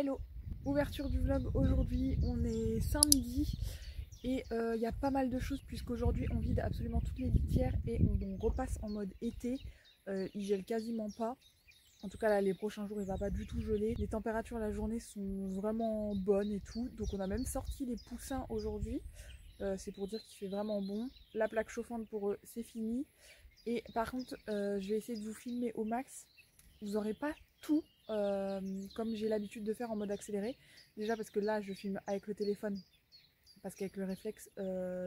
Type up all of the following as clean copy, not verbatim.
Hello! Ouverture du vlog aujourd'hui, on est samedi et il y a pas mal de choses puisqu'aujourd'hui on vide absolument toutes les litières et on repasse en mode été. Il gèle quasiment pas. En tout cas là les prochains jours il va pas du tout geler. Les températures la journée sont vraiment bonnes et tout. Donc on a même sorti les poussins aujourd'hui. C'est pour dire qu'il fait vraiment bon. La plaque chauffante pour eux c'est fini. Et par contre je vais essayer de vous filmer au max. Vous n'aurez pas tout comme j'ai l'habitude de faire en mode accéléré. Déjà parce que là je filme avec le téléphone. Parce qu'avec le réflexe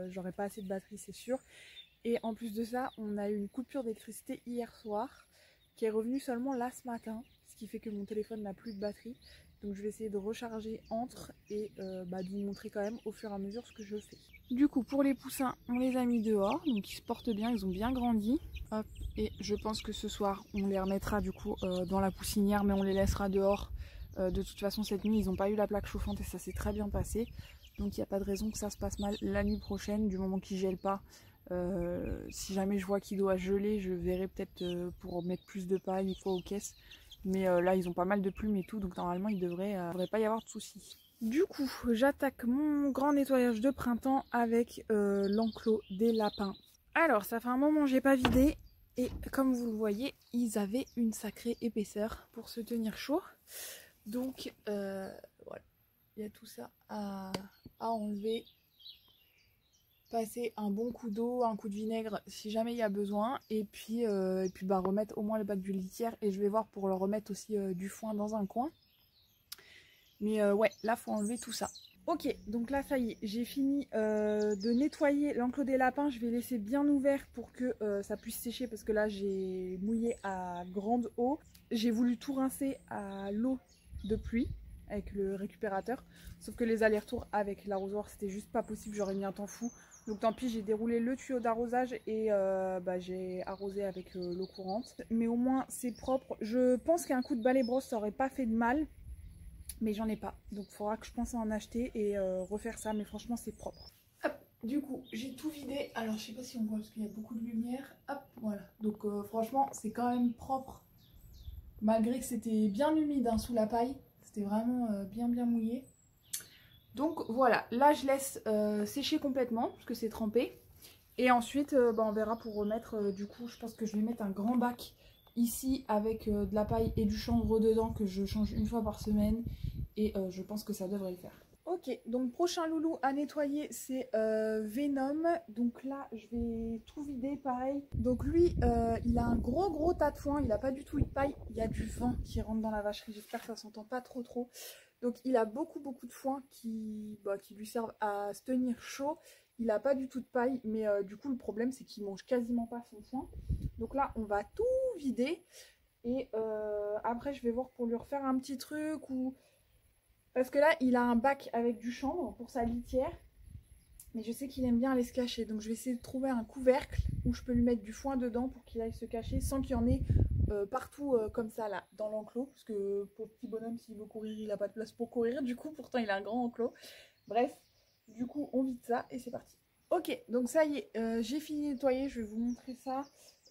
j'aurai pas assez de batterie c'est sûr. Et en plus de ça on a eu une coupure d'électricité hier soir qui est revenue seulement là ce matin. Ce qui fait que mon téléphone n'a plus de batterie. Donc je vais essayer de recharger entre et de vous montrer quand même au fur et à mesure ce que je fais. Du coup pour les poussins on les a mis dehors. Donc ils se portent bien, ils ont bien grandi. Hop. Et je pense que ce soir on les remettra du coup dans la poussinière. Mais on les laissera dehors. De toute façon cette nuit ils n'ont pas eu la plaque chauffante et ça s'est très bien passé. Donc il n'y a pas de raison que ça se passe mal la nuit prochaine du moment qu'ils ne gèlent pas. Si jamais je vois qu'il doit geler, je verrai peut-être pour mettre plus de paille ou quoi aux caisses. Mais là, ils ont pas mal de plumes et tout, donc normalement, il devrait pas y avoir de soucis. Du coup, j'attaque mon grand nettoyage de printemps avec l'enclos des lapins. Alors, ça fait un moment que j'ai pas vidé. Et comme vous le voyez, ils avaient une sacrée épaisseur pour se tenir chaud. Donc, voilà. Il y a tout ça à enlever. Passer un bon coup d'eau, un coup de vinaigre si jamais il y a besoin et puis remettre au moins le bac du litière et je vais voir pour leur remettre aussi du foin dans un coin. Mais ouais, là faut enlever tout ça. Ok, donc là ça y est, j'ai fini de nettoyer l'enclos des lapins. Je vais laisser bien ouvert pour que ça puisse sécher parce que là j'ai mouillé à grande eau. J'ai voulu tout rincer à l'eau de pluie avec le récupérateur. Sauf que les allers-retours avec l'arrosoir c'était juste pas possible, j'aurais mis un temps fou. Donc tant pis, j'ai déroulé le tuyau d'arrosage et j'ai arrosé avec l'eau courante. Mais au moins c'est propre. Je pense qu'un coup de balai brosse ça aurait pas fait de mal. Mais j'en ai pas. Donc il faudra que je pense à en acheter et refaire ça. Mais franchement c'est propre. Hop, du coup j'ai tout vidé. Alors je sais pas si on voit parce qu'il y a beaucoup de lumière. Hop, voilà. Donc franchement c'est quand même propre. Malgré que c'était bien humide hein, sous la paille. C'était vraiment bien mouillé. Donc voilà, là je laisse sécher complètement parce que c'est trempé. Et ensuite on verra pour remettre du coup je pense que je vais mettre un grand bac ici avec de la paille et du chanvre dedans que je change une fois par semaine. Et je pense que ça devrait le faire. Ok, donc prochain loulou à nettoyer c'est Venom. Donc là je vais tout vider pareil. Donc lui il a un gros tas de foin, il a pas du tout eu de paille. Il y a du vent qui rentre dans la vacherie, j'espère que ça s'entend pas trop. Donc il a beaucoup de foin qui lui servent à se tenir chaud. Il n'a pas du tout de paille, mais du coup le problème c'est qu'il mange quasiment pas son foin. Donc là on va tout vider. Et après je vais voir pour lui refaire un petit truc ou... Parce que là il a un bac avec du chanvre pour sa litière. Mais je sais qu'il aime bien aller se cacher. Donc je vais essayer de trouver un couvercle où je peux lui mettre du foin dedans pour qu'il aille se cacher sans qu'il y en ait partout comme ça là dans l'enclos. Parce que pour petit bonhomme s'il veut courir il n'a pas de place pour courir. Du coup pourtant il a un grand enclos. Bref, du coup on vide ça et c'est parti. Ok, donc ça y est, j'ai fini de nettoyer. Je vais vous montrer ça.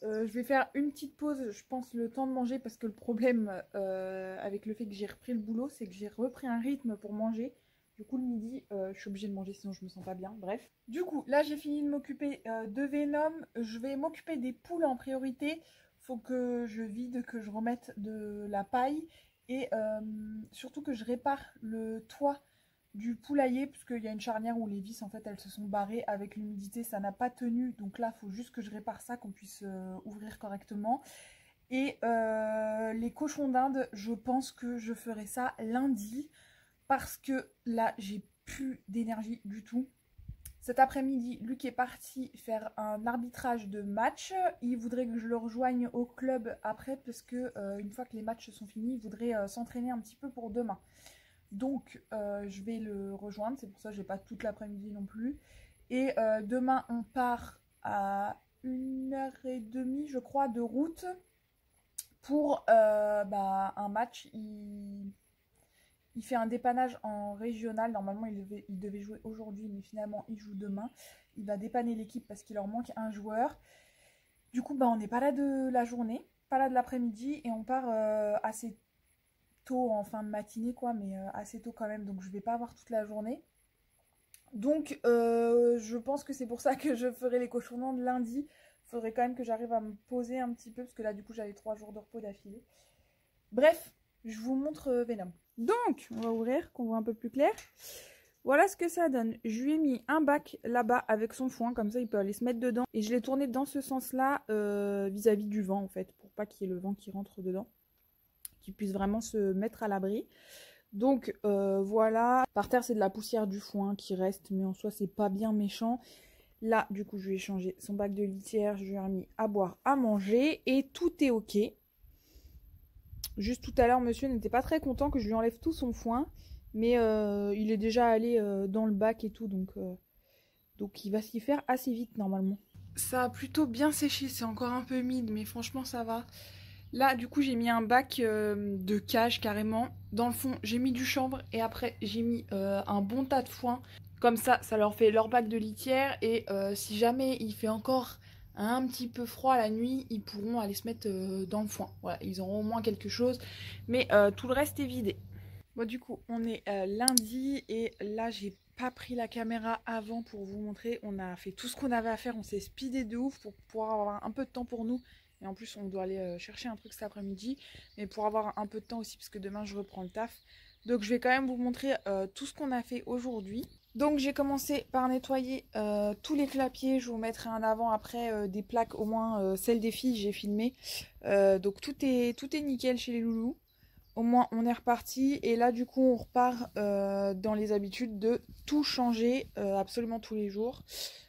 Je vais faire une petite pause, je pense le temps de manger parce que le problème avec le fait que j'ai repris le boulot c'est que j'ai repris un rythme pour manger. Du coup le midi je suis obligée de manger sinon je me sens pas bien, bref. Du coup là j'ai fini de m'occuper de Venom. Je vais m'occuper des poules en priorité. Faut que je vide, que je remette de la paille. Et surtout que je répare le toit du poulailler. Puisqu'il y a une charnière où les vis en fait elles se sont barrées. Avec l'humidité ça n'a pas tenu. Donc là il faut juste que je répare ça, qu'on puisse ouvrir correctement. Et les cochons d'Inde je pense que je ferai ça lundi. Parce que là, j'ai plus d'énergie du tout. Cet après-midi, Luc est parti faire un arbitrage de match. Il voudrait que je le rejoigne au club après parce que une fois que les matchs sont finis, il voudrait s'entraîner un petit peu pour demain. Donc, je vais le rejoindre. C'est pour ça que j'ai pas toute l'après-midi non plus. Et demain, on part à 1h30, je crois, de route pour un match. Il fait un dépannage en régional. Normalement, il devait jouer aujourd'hui, mais finalement, il joue demain. Il va dépanner l'équipe parce qu'il leur manque un joueur. Du coup, on n'est pas là de la journée, pas là de l'après-midi. Et on part assez tôt en fin de matinée quoi, mais assez tôt quand même, donc je vais pas avoir toute la journée. Donc je pense que c'est pour ça que je ferai les cochons d'Inde lundi. Faudrait quand même que j'arrive à me poser un petit peu parce que là du coup j'avais 3 jours de repos d'affilée. Bref, je vous montre Venom. Donc on va ouvrir, qu'on voit un peu plus clair. Voilà ce que ça donne. Je lui ai mis un bac là-bas avec son foin, comme ça il peut aller se mettre dedans. Et je l'ai tourné dans ce sens-là vis-à-vis du vent en fait, pour pas qu'il y ait le vent qui rentre dedans, qu'il puisse vraiment se mettre à l'abri. Donc voilà, par terre c'est de la poussière du foin qui reste, mais en soi c'est pas bien méchant. Là du coup je lui ai changé son bac de litière, je lui ai remis à boire, à manger et tout est ok. Juste tout à l'heure monsieur n'était pas très content que je lui enlève tout son foin, mais il est déjà allé dans le bac et tout, donc il va s'y faire assez vite normalement. Ça a plutôt bien séché, c'est encore un peu humide mais franchement ça va. Là, du coup, j'ai mis un bac de cage carrément. Dans le fond, j'ai mis du chanvre et après, j'ai mis un bon tas de foin. Comme ça leur fait leur bac de litière. Et si jamais il fait encore un petit peu froid la nuit, ils pourront aller se mettre dans le foin. Voilà, ils auront au moins quelque chose. Mais tout le reste est vidé. Bon, du coup, on est lundi et là, j'ai pas pris la caméra avant pour vous montrer. On a fait tout ce qu'on avait à faire. On s'est speedé de ouf pour pouvoir avoir un peu de temps pour nous. Et en plus, on doit aller chercher un truc cet après-midi. Mais pour avoir un peu de temps aussi, parce que demain, je reprends le taf. Donc, je vais quand même vous montrer tout ce qu'on a fait aujourd'hui. Donc, j'ai commencé par nettoyer tous les clapiers. Je vous mettrai un avant-après des plaques, au moins celles des filles, j'ai filmé. Donc, tout est nickel chez les loulous. Au moins, on est reparti. Et là, du coup, on repart dans les habitudes de tout changer absolument tous les jours.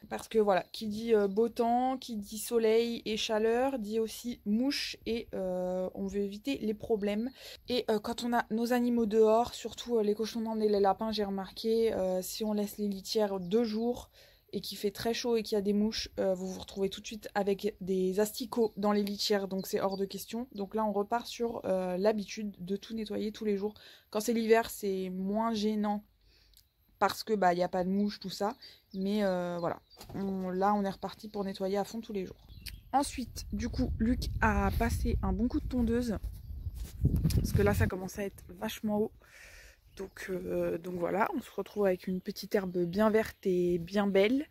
Parce que voilà, qui dit beau temps, qui dit soleil et chaleur, dit aussi mouche. Et on veut éviter les problèmes. Et quand on a nos animaux dehors, surtout les cochons d'Inde et les lapins, j'ai remarqué, si on laisse les litières 2 jours et qu'il fait très chaud et qu'il y a des mouches, vous vous retrouvez tout de suite avec des asticots dans les litières, donc c'est hors de question. Donc là on repart sur l'habitude de tout nettoyer tous les jours. Quand c'est l'hiver c'est moins gênant parce que bah il n'y a pas de mouches, tout ça. Mais voilà, là on est reparti pour nettoyer à fond tous les jours. Ensuite, du coup, Luc a passé un bon coup de tondeuse. Parce que là ça commence à être vachement haut. Donc voilà, on se retrouve avec une petite herbe bien verte et bien belle.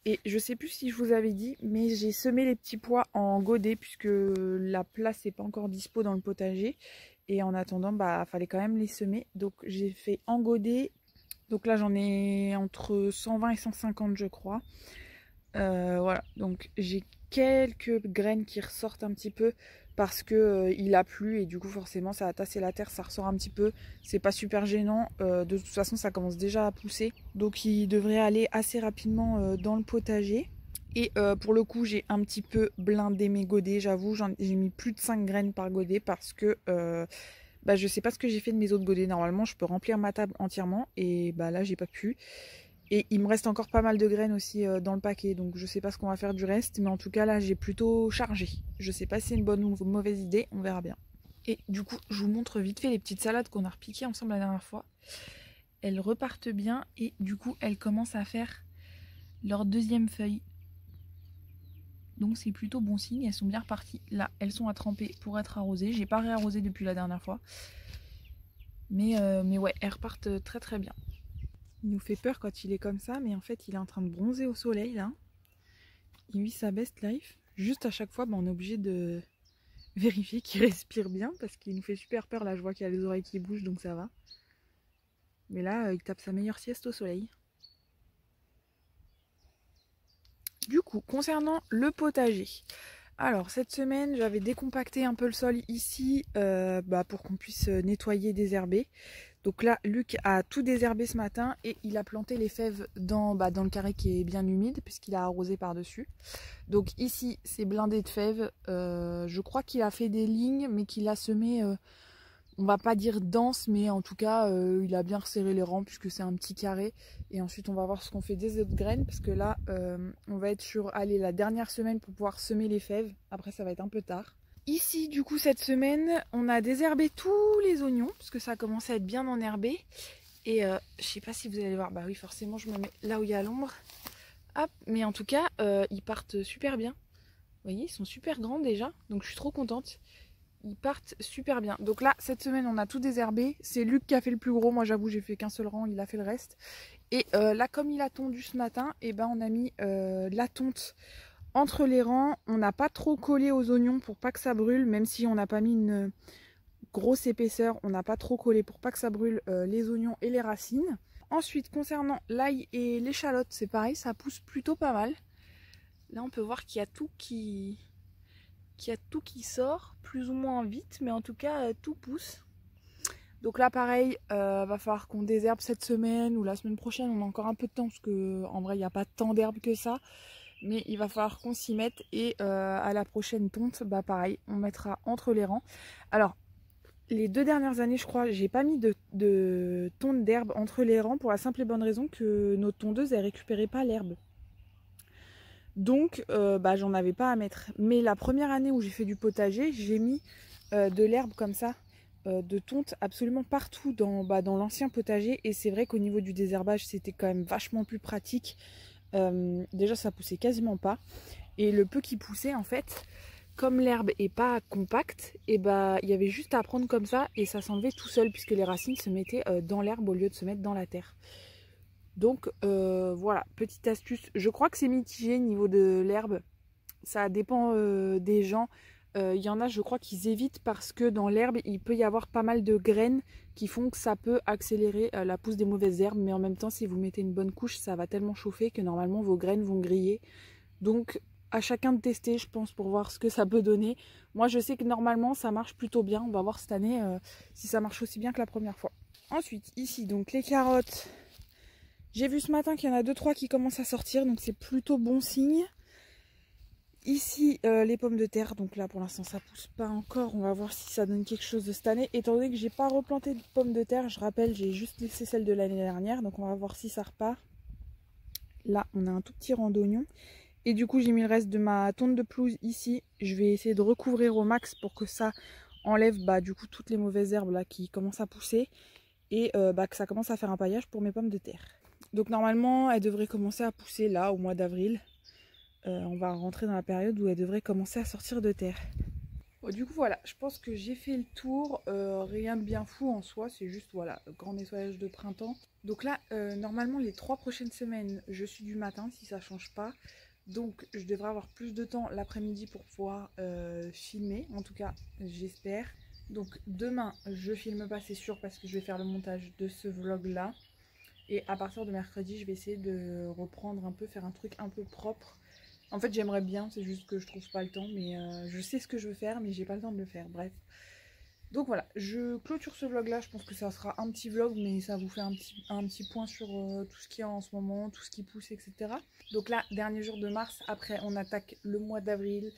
Et je sais plus si je vous avais dit, mais j'ai semé les petits pois en godet puisque la place n'est pas encore dispo dans le potager. Et en attendant, bah fallait quand même les semer. Donc j'ai fait en godet. Donc là j'en ai entre 120 et 150 je crois. Voilà, donc j'ai quelques graines qui ressortent un petit peu parce que il a plu et du coup forcément ça a tassé la terre, ça ressort un petit peu. C'est pas super gênant, de toute façon ça commence déjà à pousser. Donc il devrait aller assez rapidement dans le potager. Et pour le coup j'ai un petit peu blindé mes godets, j'avoue, j'ai mis plus de 5 graines par godet parce que bah, je sais pas ce que j'ai fait de mes autres godets. Normalement je peux remplir ma table entièrement et bah là j'ai pas pu. Et il me reste encore pas mal de graines aussi dans le paquet, donc je sais pas ce qu'on va faire du reste, mais en tout cas là j'ai plutôt chargé. Je sais pas si c'est une bonne ou une mauvaise idée, on verra bien. Et du coup je vous montre vite fait les petites salades qu'on a repiquées ensemble la dernière fois. Elles repartent bien et du coup elles commencent à faire leur deuxième feuille. Donc c'est plutôt bon signe, elles sont bien reparties. Là elles sont à tremper pour être arrosées, j'ai pas réarrosé depuis la dernière fois. Mais ouais, elles repartent très très bien. Il nous fait peur quand il est comme ça, mais en fait il est en train de bronzer au soleil là. Il vit sa best life. Juste à chaque fois, bah, on est obligé de vérifier qu'il respire bien parce qu'il nous fait super peur. Là je vois qu'il y a les oreilles qui bougent donc ça va. Mais là il tape sa meilleure sieste au soleil. Du coup, concernant le potager. Alors cette semaine j'avais décompacté un peu le sol ici pour qu'on puisse nettoyer, désherber. Donc là, Luc a tout désherbé ce matin et il a planté les fèves dans le carré qui est bien humide puisqu'il a arrosé par-dessus. Donc ici, c'est blindé de fèves. Je crois qu'il a fait des lignes mais qu'il a semé, on va pas dire dense, mais en tout cas, il a bien resserré les rangs puisque c'est un petit carré. Et ensuite, on va voir ce qu'on fait des autres graines parce que là, on va être sur la dernière semaine pour pouvoir semer les fèves. Après, ça va être un peu tard. Ici, du coup, cette semaine, on a désherbé tous les oignons, parce que ça a commencé à être bien enherbé. Et je sais pas si vous allez voir, bah oui, forcément, je me mets là où il y a l'ombre. Hop, mais en tout cas, ils partent super bien. Vous voyez, ils sont super grands déjà, donc je suis trop contente. ils partent super bien. Donc là, cette semaine, on a tout désherbé. C'est Luc qui a fait le plus gros. Moi, j'avoue, j'ai fait qu'un seul rang, il a fait le reste. Et là, comme il a tondu ce matin, et ben, on a mis de la tonte entre les rangs. On n'a pas trop collé aux oignons pour pas que ça brûle, même si on n'a pas mis une grosse épaisseur. On n'a pas trop collé pour pas que ça brûle les oignons et les racines. Ensuite, concernant l'ail et l'échalote, c'est pareil, ça pousse plutôt pas mal. Là, on peut voir qu'il y a tout qui sort, plus ou moins vite, mais en tout cas, tout pousse. Donc là, pareil, va falloir qu'on désherbe cette semaine ou la semaine prochaine. On a encore un peu de temps, parce qu'en vrai, il n'y a pas tant d'herbe que ça. Mais il va falloir qu'on s'y mette. Et à la prochaine tonte, bah pareil, on mettra entre les rangs. Alors, les 2 dernières années, je crois, j'ai pas mis de tonte d'herbe entre les rangs pour la simple et bonne raison que notre tondeuse, elle récupérait pas l'herbe. Donc, bah, j'en avais pas à mettre. Mais la première année où j'ai fait du potager, j'ai mis de l'herbe comme ça, de tonte absolument partout dans l'ancien potager. Et c'est vrai qu'au niveau du désherbage, c'était quand même vachement plus pratique. Déjà, ça poussait quasiment pas. Et le peu qui poussait, en fait, comme l'herbe est pas compacte, et bah, il y avait juste à prendre comme ça et ça s'enlevait tout seul puisque les racines se mettaient dans l'herbe au lieu de se mettre dans la terre. Donc voilà, petite astuce. Je crois que c'est mitigé au niveau de l'herbe. Ça dépend des gens. Il y en a, je crois, qu'ils évitent parce que dans l'herbe, il peut y avoir pas mal de graines qui font que ça peut accélérer la pousse des mauvaises herbes. Mais en même temps, si vous mettez une bonne couche, ça va tellement chauffer que normalement vos graines vont griller. Donc à chacun de tester, je pense, pour voir ce que ça peut donner. Moi, je sais que normalement, ça marche plutôt bien. On va voir cette année si ça marche aussi bien que la première fois. Ensuite, ici, donc les carottes. J'ai vu ce matin qu'il y en a 2-3 qui commencent à sortir, donc c'est plutôt bon signe. Ici, les pommes de terre, donc là pour l'instant ça pousse pas encore. On va voir si ça donne quelque chose de cette année. Étant donné que j'ai pas replanté de pommes de terre, je rappelle, j'ai juste laissé celles de l'année dernière, donc on va voir si ça repart. Là, on a un tout petit rang d'oignons. Et du coup, j'ai mis le reste de ma tonte de pelouse ici. Je vais essayer de recouvrir au max pour que ça enlève du coup toutes les mauvaises herbes là qui commencent à pousser. Et que ça commence à faire un paillage pour mes pommes de terre. Donc normalement, elles devraient commencer à pousser là au mois d'avril. On va rentrer dans la période où elles devraient commencer à sortir de terre. Bon, du coup voilà, je pense que j'ai fait le tour. Rien de bien fou en soi, c'est juste voilà, grand nettoyage de printemps. Donc là, normalement les 3 prochaines semaines, je suis du matin si ça change pas. Donc je devrais avoir plus de temps l'après-midi pour pouvoir filmer, en tout cas j'espère. Donc demain je filme pas, c'est sûr, parce que je vais faire le montage de ce vlog là. Et à partir de mercredi je vais essayer de reprendre un peu, faire un truc un peu propre. En fait j'aimerais bien, c'est juste que je trouve pas le temps, mais je sais ce que je veux faire mais j'ai pas le temps de le faire, bref. Donc voilà, je clôture ce vlog là, je pense que ça sera un petit vlog mais ça vous fait un petit point sur tout ce qu'il y a en ce moment, tout ce qui pousse, etc. Donc là, dernier jour de mars, après on attaque le mois d'avril.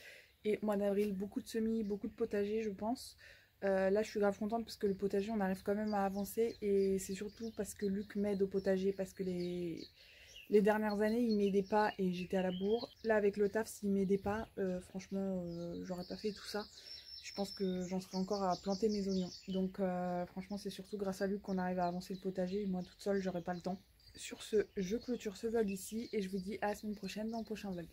Et mois d'avril, beaucoup de semis, beaucoup de potagers je pense. Là je suis grave contente parce que le potager on arrive quand même à avancer. Et c'est surtout parce que Luc m'aide au potager, parce que les dernières années il m'aidait pas et j'étais à la bourre. Là avec le taf, s'il m'aidait pas, franchement j'aurais pas fait tout ça. Je pense que j'en serais encore à planter mes oignons. Donc franchement c'est surtout grâce à Luc qu'on arrive à avancer le potager. Moi toute seule j'aurais pas le temps. Sur ce, je clôture ce vlog ici et je vous dis à la semaine prochaine dans le prochain vlog.